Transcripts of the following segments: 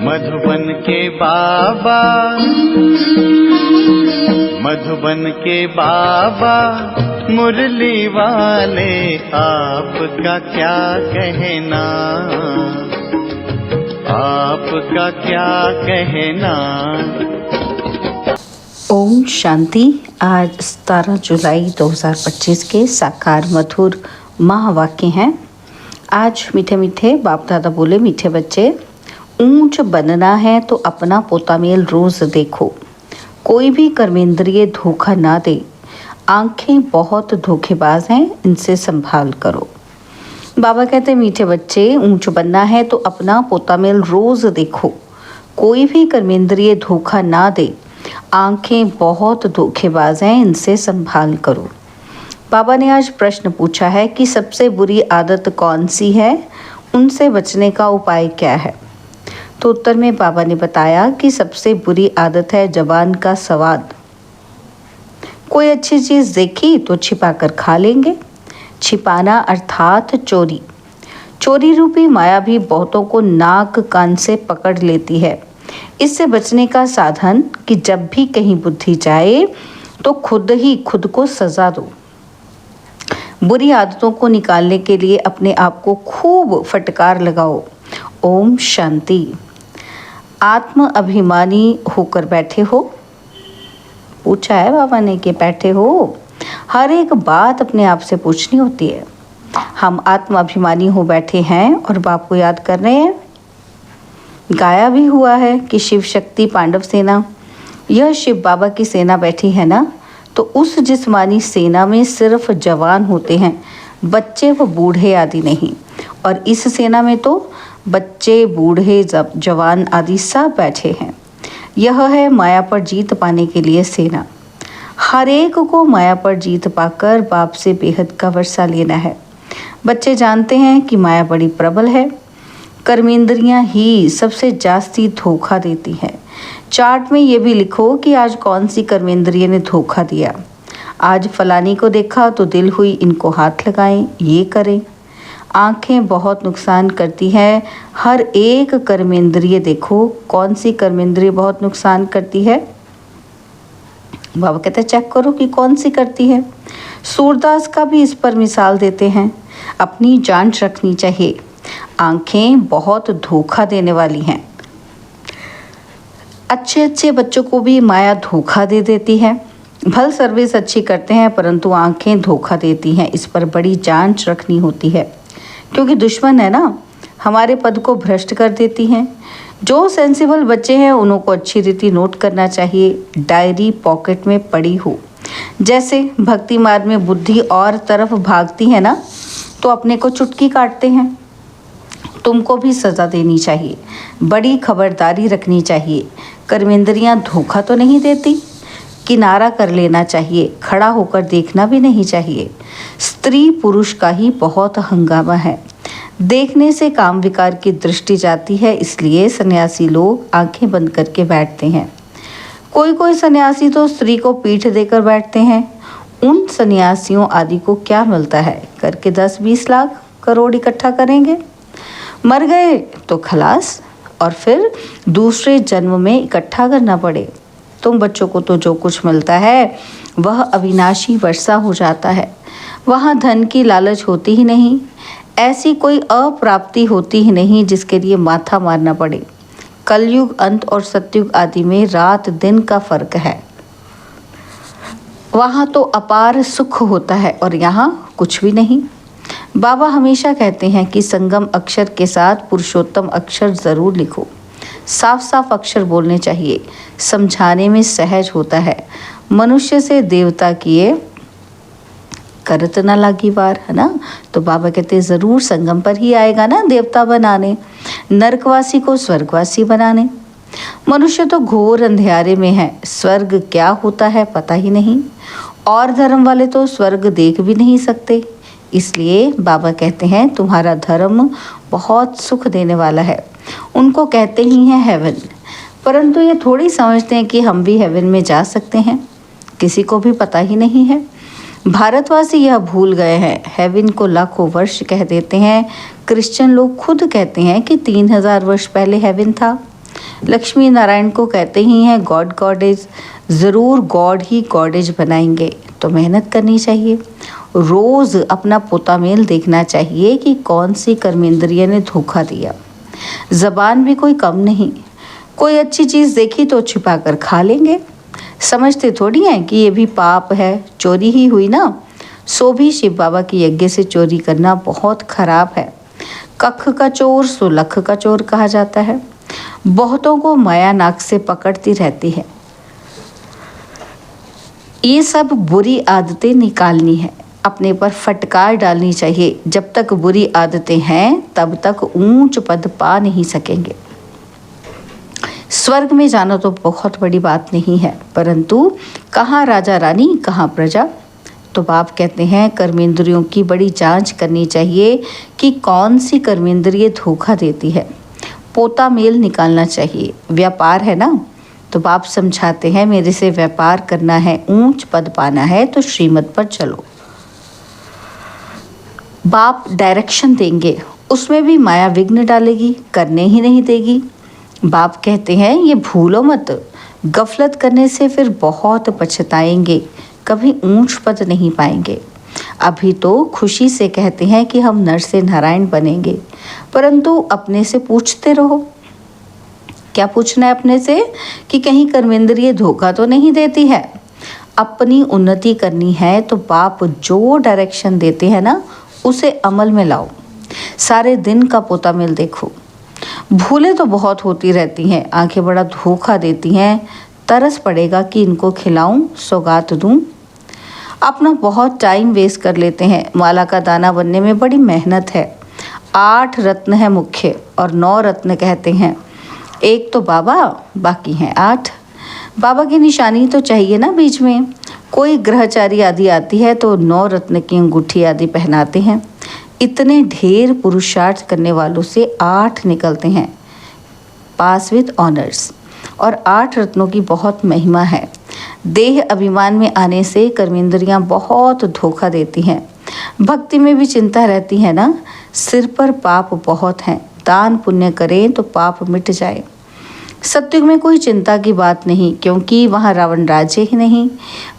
मधुबन के बाबा, मधुबन के बाबा मुरली वाले, आपका क्या कहना, आपका क्या कहना। ओम शांति। आज 17 जुलाई 2025 के साकार मधुर महावाक्य हैं। आज मीठे मीठे बाप दादा बोले, मीठे बच्चे, ऊंच बनना है तो अपना पोतामेल रोज देखो, कोई भी कर्मेंद्रिय धोखा ना दे, आंखें बहुत धोखेबाज हैं, इनसे संभाल करो। बाबा कहते हैं, मीठे बच्चे, ऊंच बनना है तो अपना पोतामेल रोज देखो, कोई भी कर्मेंद्रिय धोखा ना दे, आंखें बहुत धोखेबाज हैं, इनसे संभाल करो। बाबा ने आज प्रश्न पूछा है कि सबसे बुरी आदत कौन सी है, उनसे बचने का उपाय क्या है। तो उत्तर में बाबा ने बताया कि सबसे बुरी आदत है जबान का स्वाद। कोई अच्छी चीज़ देखी तो छिपा कर खा लेंगे। छिपाना अर्थात चोरी। चोरी रूपी माया भी बहुतों को नाक कान से पकड़ लेती है। इससे बचने का साधन कि जब भी कहीं बुद्धि जाए तो खुद ही खुद को सजा दो। बुरी आदतों को निकालने के लिए अपने आप को खूब फटकार लगाओ। ओम शांति। आत्म अभिमानी होकर बैठे हो, पूछा है बाबा ने कि बैठे हो। हर एक बात अपने आप से पूछनी होती है। हम आत्म अभिमानी हो बैठे हैं और बाप को याद कर रहे हैं। गाया भी हुआ है कि शिव शक्ति पांडव सेना, यह शिव बाबा की सेना बैठी है ना, तो उस जिस्मानी सेना में सिर्फ जवान होते हैं, बच्चे व बूढ़े आदि नहीं। और इस सेना में तो बच्चे, बूढ़े, जवान आदि सब बैठे हैं। यह है माया पर जीत पाने के लिए सेना। हर एक को माया पर जीत पाकर बाप से बेहद का वर्षा लेना है। बच्चे जानते हैं कि माया बड़ी प्रबल है। कर्मेंद्रियां ही सबसे जास्ती धोखा देती हैं। चार्ट में ये भी लिखो कि आज कौन सी कर्मेंद्रिय ने धोखा दिया। आज फलानी को देखा तो दिल हुई इनको हाथ लगाएं, ये करें। आंखें बहुत नुकसान करती हैं। हर एक कर्मेंद्रिय देखो, कौन सी कर्मेंद्रिय बहुत नुकसान करती है। बाबा कहते हैं चेक करो कि कौन सी करती है। सूरदास का भी इस पर मिसाल देते हैं। अपनी जांच रखनी चाहिए। आंखें बहुत धोखा देने वाली हैं। अच्छे अच्छे बच्चों को भी माया धोखा दे देती है। भल सर्विस अच्छी करते हैं परंतु आंखें धोखा देती हैं। इस पर बड़ी जांच रखनी होती है, क्योंकि दुश्मन है ना, हमारे पद को भ्रष्ट कर देती हैं। जो सेंसिबल बच्चे हैं उन्हों को अच्छी रीति नोट करना चाहिए। डायरी पॉकेट में पड़ी हो। जैसे भक्ति मार्ग में बुद्धि और तरफ भागती है ना, तो अपने को चुटकी काटते हैं। तुमको भी सज़ा देनी चाहिए, बड़ी खबरदारी रखनी चाहिए। कर्मेंद्रियां धोखा तो नहीं देती। किनारा कर लेना चाहिए, खड़ा होकर देखना भी नहीं चाहिए। स्त्री पुरुष का ही बहुत हंगामा है। देखने से काम विकार की दृष्टि जाती है, इसलिए सन्यासी लोग आंखें बंद करके बैठते हैं। कोई कोई सन्यासी तो स्त्री को पीठ देकर बैठते हैं। उन सन्यासियों आदि को क्या मिलता है? करके 10-20 लाख करोड़ इकट्ठा करेंगे, मर गए तो खलास, और फिर दूसरे जन्म में इकट्ठा करना पड़े। तुम बच्चों को तो जो कुछ मिलता है वह अविनाशी वर्षा हो जाता है। वहाँ धन की लालच होती ही नहीं। ऐसी कोई अप्राप्ति होती ही नहीं जिसके लिए माथा मारना पड़े। कलयुग अंत और सतयुग आदि में रात दिन का फर्क है। वहाँ तो अपार सुख होता है और यहाँ कुछ भी नहीं। बाबा हमेशा कहते हैं कि संगम अक्षर के साथ पुरुषोत्तम अक्षर ज़रूर लिखो। साफ साफ अक्षर बोलने चाहिए, समझाने में सहज होता है। मनुष्य से देवता किए करत न लागी वार, है ना। तो बाबा कहते हैं ज़रूर संगम पर ही आएगा ना देवता बनाने, नरकवासी को स्वर्गवासी बनाने। मनुष्य तो घोर अंधेरे में है, स्वर्ग क्या होता है पता ही नहीं। और धर्म वाले तो स्वर्ग देख भी नहीं सकते। इसलिए बाबा कहते हैं तुम्हारा धर्म बहुत सुख देने वाला है। उनको कहते ही हैं हेवन, परंतु ये थोड़ी समझते हैं कि हम भी हेवन में जा सकते हैं। किसी को भी पता ही नहीं है। भारतवासी यह भूल गए हैं। हेवन को लाखों वर्ष कह देते हैं। क्रिश्चियन लोग खुद कहते हैं कि 3000 वर्ष पहले हेवन था। लक्ष्मी नारायण को कहते ही हैं गॉड गॉडेज, ज़रूर गॉड ही गॉडेज बनाएंगे, तो मेहनत करनी चाहिए। रोज़ अपना पोता मेल देखना चाहिए कि कौन सी कर्मेंद्रिय ने धोखा दिया। ज़बान भी कोई कम नहीं, कोई अच्छी चीज़ देखी तो छिपा कर खा लेंगे। समझते थोड़ी हैं कि ये भी पाप है, चोरी ही हुई ना। सो भी शिव बाबा के यज्ञ से चोरी करना बहुत खराब है। कख का चोर सो लख का चोर कहा जाता है। बहुतों को माया नाक से पकड़ती रहती है। ये सब बुरी आदतें निकालनी है, अपने पर फटकार डालनी चाहिए। जब तक बुरी आदतें हैं तब तक ऊंच पद पा नहीं सकेंगे। स्वर्ग में जाना तो बहुत बड़ी बात नहीं है, परंतु कहाँ राजा रानी कहाँ प्रजा। तो बाप कहते हैं कर्मेंद्रियों की बड़ी जांच करनी चाहिए कि कौन सी कर्मेंद्रिय धोखा देती है। पोता मेल निकालना चाहिए। व्यापार है ना, तो बाप समझाते हैं मेरे से व्यापार करना है, ऊंच पद पाना है तो श्रीमत पर चलो। बाप डायरेक्शन देंगे, उसमें भी माया विघ्न डालेगी, करने ही नहीं देगी। बाप कहते हैं ये भूलो मत, गफलत करने से फिर बहुत पछताएंगे, कभी ऊंच पद नहीं पाएंगे। अभी तो खुशी से कहते हैं कि हम नर से नारायण बनेंगे, परंतु अपने से पूछते रहो। क्या पूछना है अपने से कि कहीं कर्मेंद्रिय धोखा तो नहीं देती है। अपनी उन्नति करनी है तो बाप जो डायरेक्शन देते हैं ना उसे अमल में लाओ। सारे दिन का पोता मेल देखो। भूलें तो बहुत होती रहती हैं, आंखें बड़ा धोखा देती हैं। तरस पड़ेगा कि इनको खिलाऊं, सौगात दूं। अपना बहुत टाइम वेस्ट कर लेते हैं। माला का दाना बनने में बड़ी मेहनत है। 8 रत्न है मुख्य और 9 रत्न कहते हैं। एक तो बाबा, बाकी हैं 8। बाबा की निशानी तो चाहिए ना बीच में। कोई ग्रहचारी आदि आती है तो 9 रत्न की अंगूठी आदि पहनाते हैं। इतने ढेर पुरुषार्थ करने वालों से 8 निकलते हैं पास विद ऑनर्स। और 8 रत्नों की बहुत महिमा है। देह अभिमान में आने से कर्मेंद्रियां बहुत धोखा देती हैं। भक्ति में भी चिंता रहती है ना, सिर पर पाप बहुत हैं। दान पुण्य करें तो पाप मिट जाए। सत्युग में कोई चिंता की बात नहीं, क्योंकि वहाँ रावण राज्य ही नहीं।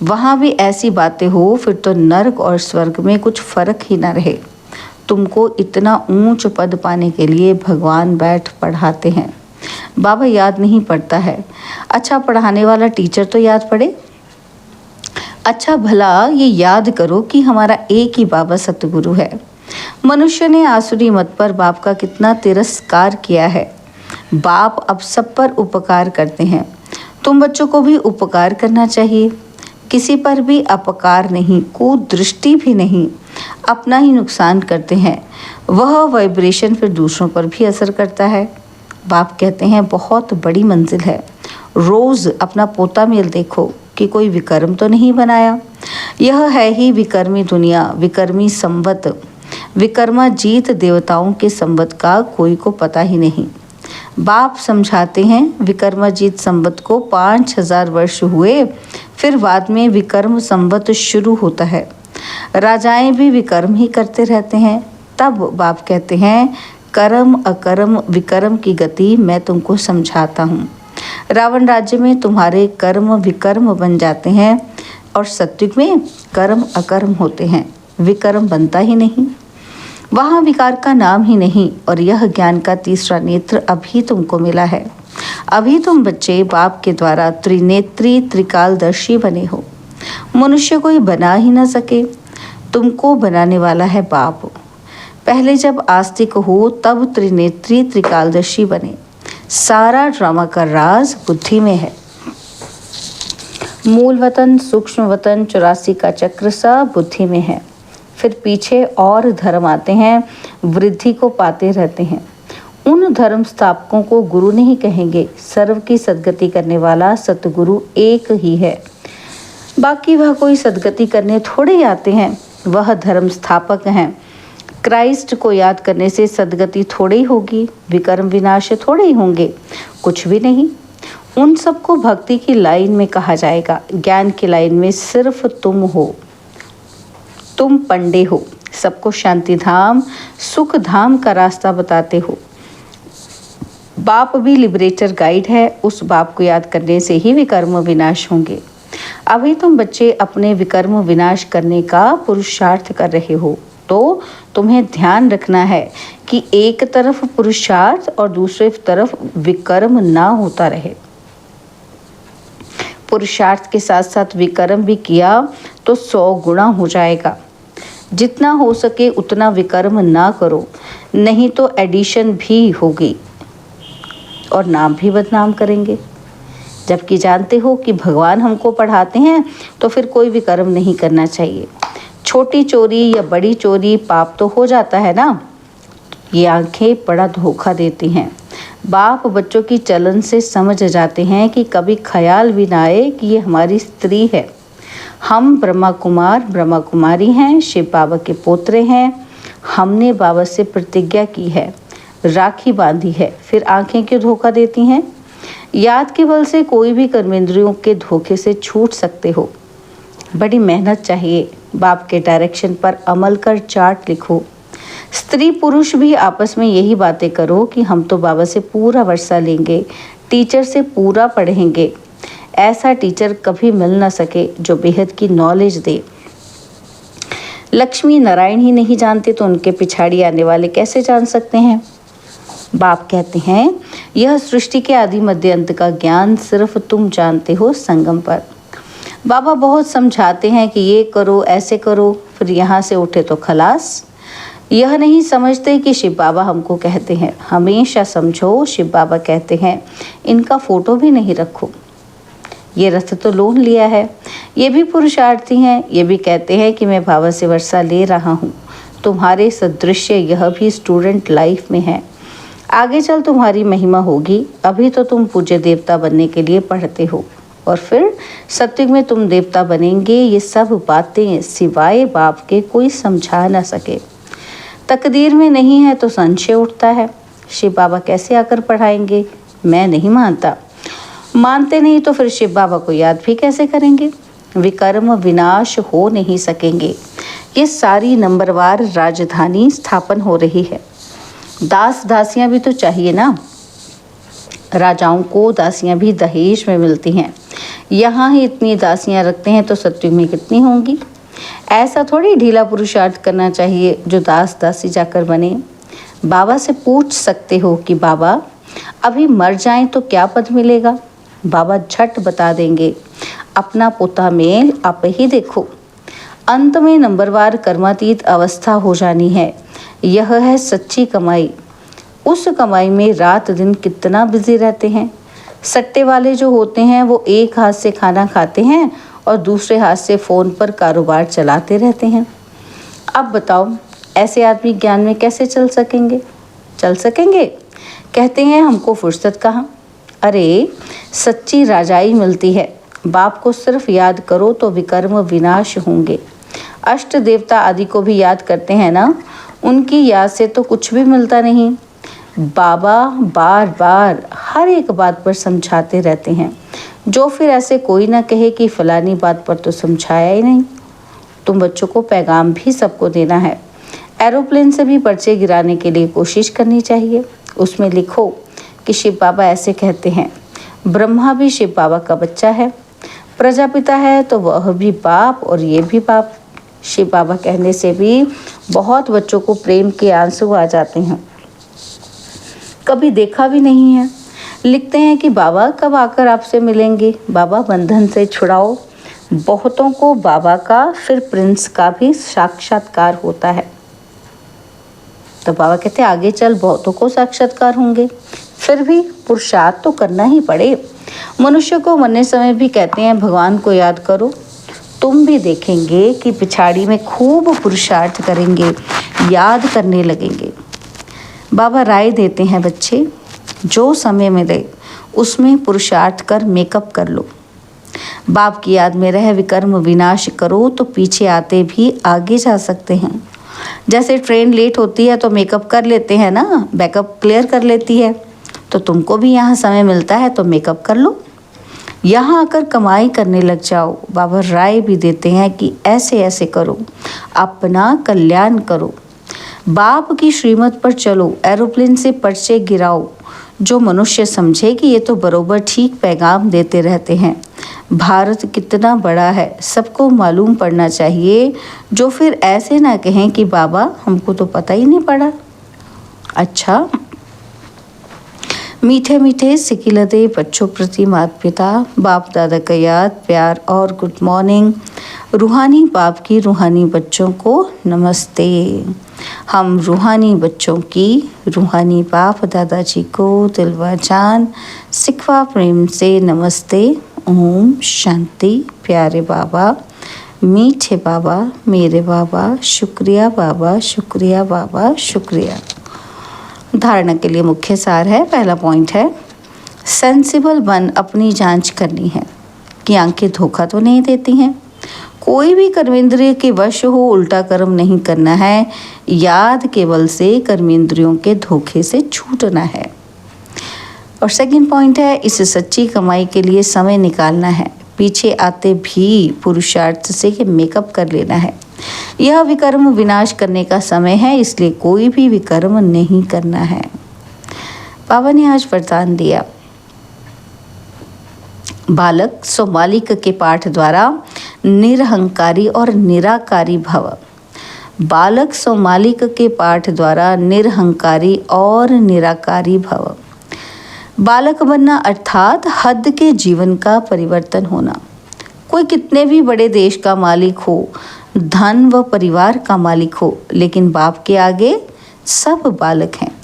वहाँ भी ऐसी बातें हो फिर तो नरक और स्वर्ग में कुछ फर्क ही ना रहे। तुमको इतना ऊंच पद पाने के लिए भगवान बैठ पढ़ाते हैं। बाबा याद नहीं पड़ता है। अच्छा पढ़ाने वाला टीचर तो याद पड़े। अच्छा भला ये याद करो कि हमारा एक ही बाबा सतगुरु है। मनुष्य ने आसुरी मत पर बाप का कितना तिरस्कार किया है। बाप अब सब पर उपकार करते हैं। तुम बच्चों को भी उपकार करना चाहिए। किसी पर भी अपकार नहीं, कुदृष्टि भी नहीं, अपना ही नुकसान करते हैं। वह वाइब्रेशन फिर दूसरों पर भी असर करता है। बाप कहते हैं बहुत बड़ी मंजिल है। रोज़ अपना पोता मेल देखो कि कोई विकर्म तो नहीं बनाया। यह है ही विकर्मी दुनिया, विकर्मी संवत। विकर्माजीत देवताओं के संवत का कोई को पता ही नहीं। बाप समझाते हैं विकर्माजीत संवत को 5000 वर्ष हुए, फिर बाद में विकर्म संवत शुरू होता है। राजाएं भी विकर्म ही करते रहते हैं। तब बाप कहते हैं कर्म अकर्म विकर्म की गति मैं तुमको समझाता हूँ। रावण राज्य में तुम्हारे कर्म विकर्म बन जाते हैं और सत्युग में कर्म अकर्म होते हैं, विकर्म बनता ही नहीं। वहाँ विकार का नाम ही नहीं। और यह ज्ञान का तीसरा नेत्र अभी तुमको मिला है। अभी तुम बच्चे बाप के द्वारा त्रिनेत्री त्रिकालदर्शी बने हो। मनुष्य कोई बना ही ना सके, तुमको बनाने वाला है बाप। पहले जब आस्तिक हो तब त्रिनेत्री त्रिकालदर्शी बने। सारा ड्रामा का राज बुद्धि में है। मूल वतन सूक्ष्म वतन 84 का चक्र सब बुद्धि में है। फिर पीछे और धर्म आते हैं, वृद्धि को पाते रहते हैं। उन धर्म स्थापकों को गुरु नहीं कहेंगे। सर्व की सद्गति करने वाला सतगुरु एक ही है। बाकी वह कोई सद्गति करने थोड़े ही आते हैं, वह धर्म स्थापक हैं। क्राइस्ट को याद करने से सद्गति थोड़ी ही होगी, विकर्म विनाश थोड़े ही होंगे, कुछ भी नहीं। उन सबको भक्ति की लाइन में कहा जाएगा। ज्ञान की लाइन में सिर्फ तुम हो। तुम पंडे हो, सबको शांति धाम सुख धाम का रास्ता बताते हो। बाप भी लिबरेटर गाइड है, उस बाप को याद करने से ही विकर्म विनाश होंगे। अभी तुम बच्चे अपने विकर्म विनाश करने का पुरुषार्थ कर रहे हो, तो तुम्हें ध्यान रखना है कि एक तरफ पुरुषार्थ और दूसरी तरफ विकर्म ना होता रहे। पुरुषार्थ के साथ साथ विकर्म भी किया तो 100 गुना हो जाएगा। जितना हो सके उतना विकर्म ना करो, नहीं तो एडिशन भी होगी और नाम भी बदनाम करेंगे। जबकि जानते हो कि भगवान हमको पढ़ाते हैं तो फिर कोई विकर्म नहीं करना चाहिए। छोटी चोरी या बड़ी चोरी पाप तो हो जाता है ना। ये आंखें बड़ा धोखा देती हैं। बाप बच्चों की चलन से समझ जाते हैं कि कभी ख्याल भी ना आए कि ये हमारी स्त्री है। हम ब्रह्मा कुमार ब्रह्मा कुमारी हैं, शिव बाबा के पोतरे हैं। हमने बाबा से प्रतिज्ञा की है, राखी बांधी है, फिर आंखें क्यों धोखा देती हैं? याद के बल से कोई भी कर्मेंद्रियों के धोखे से छूट सकते हो। बड़ी मेहनत चाहिए। बाप के डायरेक्शन पर अमल कर चार्ट लिखो। स्त्री पुरुष भी आपस में यही बातें करो कि हम तो बाबा से पूरा वर्षा लेंगे, टीचर से पूरा पढ़ेंगे। ऐसा टीचर कभी मिल ना सके जो बेहद की नॉलेज दे। लक्ष्मी नारायण ही नहीं जानते तो उनके पिछाड़ी आने वाले कैसे जान सकते हैं? बाप कहते हैं यह सृष्टि के आदि मध्य अंत का ज्ञान सिर्फ तुम जानते हो संगम पर। बाबा बहुत समझाते हैं कि ये करो ऐसे करो, फिर यहाँ से उठे तो खलास। यह नहीं समझते कि शिव बाबा हमको कहते हैं हमेशा समझो। शिव बाबा कहते हैं इनका फोटो भी नहीं रखो। ये रथ तो लोन लिया है, ये भी पुरुषार्थी हैं। ये भी कहते हैं कि मैं बाबा से वर्षा ले रहा हूँ। तुम्हारे सदृश्य यह भी स्टूडेंट लाइफ में है। आगे चल तुम्हारी महिमा होगी। अभी तो तुम पूज्य देवता बनने के लिए पढ़ते हो और फिर सत्युग में तुम देवता बनेंगे। ये सब बातें सिवाय बाप के कोई समझा ना सके। तकदीर में नहीं है तो संशय उठता है। शिव बाबा कैसे आकर पढ़ाएंगे? मैं नहीं मानता। मानते नहीं तो फिर शिव बाबा को याद भी कैसे करेंगे? विकर्म विनाश हो नहीं सकेंगे। ये सारी नंबरवार राजधानी स्थापन हो रही है। दास दासियां भी तो चाहिए ना। राजाओं को दासियां भी दहेज में मिलती हैं। यहाँ ही इतनी दासियां रखते हैं तो सत्युग में कितनी होंगी? ऐसा थोड़ी ढीला पुरुषार्थ करना चाहिए जो दास दासी जाकर बने। बाबा से पूछ सकते हो कि बाबा अभी मर जाएं तो क्या पद मिलेगा? बाबा झट बता देंगे। अपना पोता मेल आप ही देखो। अंत में नंबरवार कर्मातीत अवस्था हो जानी है। यह है सच्ची कमाई। उस कमाई में रात दिन कितना बिजी रहते हैं। सट्टे वाले जो होते हैं वो एक हाथ से खाना खाते हैं और दूसरे हाथ से फ़ोन पर कारोबार चलाते रहते हैं। अब बताओ ऐसे आदमी ज्ञान में कैसे चल सकेंगे? कहते हैं हमको फुर्सत कहाँ। अरे सच्ची राजाई मिलती है। बाप को सिर्फ याद करो तो विकर्म विनाश होंगे। अष्ट देवता आदि को भी याद करते हैं ना, उनकी याद से तो कुछ भी मिलता नहीं। बाबा बार बार हर एक बात पर समझाते रहते हैं, जो फिर ऐसे कोई ना कहे कि फलानी बात पर तो समझाया ही नहीं। तुम बच्चों को पैगाम भी सबको देना है। एरोप्लेन से भी पर्चे गिराने के लिए कोशिश करनी चाहिए। उसमें लिखो कि शिव बाबा ऐसे कहते हैं। ब्रह्मा भी शिव बाबा का बच्चा है, प्रजापिता है तो वह भी बाप और ये भी बाप। शिव बाबा कहने से भी बहुत बच्चों को प्रेम के आंसू आ जाते हैं। कभी देखा भी नहीं है। लिखते हैं कि बाबा कब आकर आपसे मिलेंगे, बाबा बंधन से छुड़ाओ। बहुतों को बाबा का फिर प्रिंस का भी साक्षात्कार होता है। तो बाबा कहते हैं आगे चल बहुतों को साक्षात्कार होंगे, फिर भी पुरुषार्थ तो करना ही पड़े। मनुष्य को मरने समय भी कहते हैं भगवान को याद करो। तुम भी देखेंगे कि पिछाड़ी में खूब पुरुषार्थ करेंगे, याद करने लगेंगे। बाबा राय देते हैं बच्चे, जो समय मिले उसमें पुरुषार्थ कर मेकअप कर लो। बाप की याद में रह विकर्म विनाश करो तो पीछे आते भी आगे जा सकते हैं। जैसे ट्रेन लेट होती है तो मेकअप कर लेते हैं ना, बैकअप क्लियर कर लेती है। तो तुमको भी यहाँ समय मिलता है तो मेकअप कर लो, यहाँ आकर कमाई करने लग जाओ। बाबा राय भी देते हैं कि ऐसे ऐसे करो, अपना कल्याण करो, बाप की श्रीमत पर चलो, एरोप्लेन से पर्चे गिराओ। जो मनुष्य समझे कि ये तो बरोबर ठीक पैगाम देते रहते हैं। भारत कितना बड़ा है सबको मालूम पड़ना चाहिए, जो फिर ऐसे ना कहें कि बाबा हमको तो पता ही नहीं पड़ा। अच्छा, मीठे मीठे सिकिलते बच्चों प्रति माता पिता बाप दादा का याद प्यार और गुड मॉर्निंग। रूहानी बाप की रूहानी बच्चों को नमस्ते। हम रूहानी बच्चों की रूहानी बाप दादाजी को दिल व जान सिखवा प्रेम से नमस्ते। ओम शांति। प्यारे बाबा, मीठे बाबा, मेरे बाबा, शुक्रिया बाबा, शुक्रिया बाबा, शुक्रिया। धारणा के लिए मुख्य सार है। पहला पॉइंट है, सेंसिबल बन अपनी जांच करनी है कि आंखें धोखा तो नहीं देती हैं। कोई भी कर्मेंद्रिय के वश हो उल्टा कर्म नहीं करना है। याद केवल से कर्मेंद्रियों के धोखे से छूटना है। और सेकंड पॉइंट है, इस सच्ची कमाई के लिए समय निकालना है। पीछे आते भी पुरुषार्थ से मेकअप कर लेना है। यह विकर्म विनाश करने का समय है, इसलिए कोई भी विकर्म नहीं करना है। बाबा ने आज वरदान दिया, बालक सो मालिक के पाठ द्वारा निरहंकारी और निराकारी भव। बालक सो मालिक के पाठ द्वारा निरहंकारी और निराकारी भव। बालक बनना अर्थात हद के जीवन का परिवर्तन होना। कोई कितने भी बड़े देश का मालिक हो, धन व परिवार का मालिक हो, लेकिन बाप के आगे सब बालक हैं।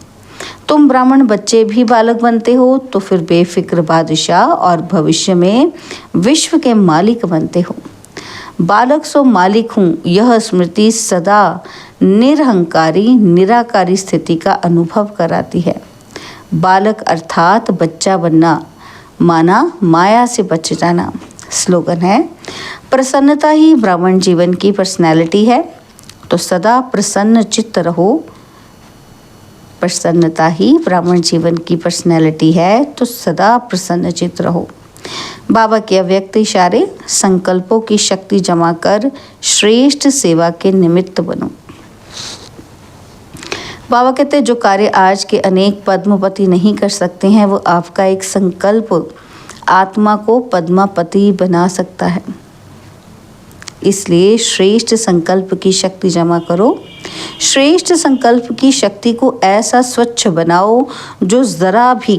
तुम ब्राह्मण बच्चे भी बालक बनते हो तो फिर बेफिक्र बादशाह और भविष्य में विश्व के मालिक बनते हो। बालक सो मालिक हूँ, यह स्मृति सदा निरहंकारी निराकारी स्थिति का अनुभव कराती है। बालक अर्थात बच्चा बनना, माना माया से बच जाना। स्लोगन है, प्रसन्नता ही ब्राह्मण जीवन की पर्सनैलिटी है, तो सदा प्रसन्न चित्त रहो। प्रसन्नता ही ब्राह्मण जीवन की पर्सनैलिटी है, तो सदा प्रसन्न चित्त रहो। बाबा के अव्यक्त इशारे, संकल्पों की शक्ति जमा कर श्रेष्ठ सेवा के निमित्त बनो। बाबा कहते हैं, जो कार्य आज के अनेक पद्मपति नहीं कर सकते हैं, वो आपका एक संकल्प आत्मा को पद्मापति बना सकता है। इसलिए श्रेष्ठ संकल्प की शक्ति जमा करो। श्रेष्ठ संकल्प की शक्ति को ऐसा स्वच्छ बनाओ जो जरा भी,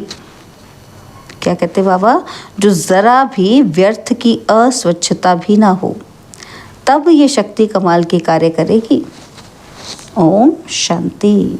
क्या कहते बाबा, जो जरा भी व्यर्थ की अस्वच्छता भी ना हो, तब ये शक्ति कमाल के कार्य करेगी। ओम शांति।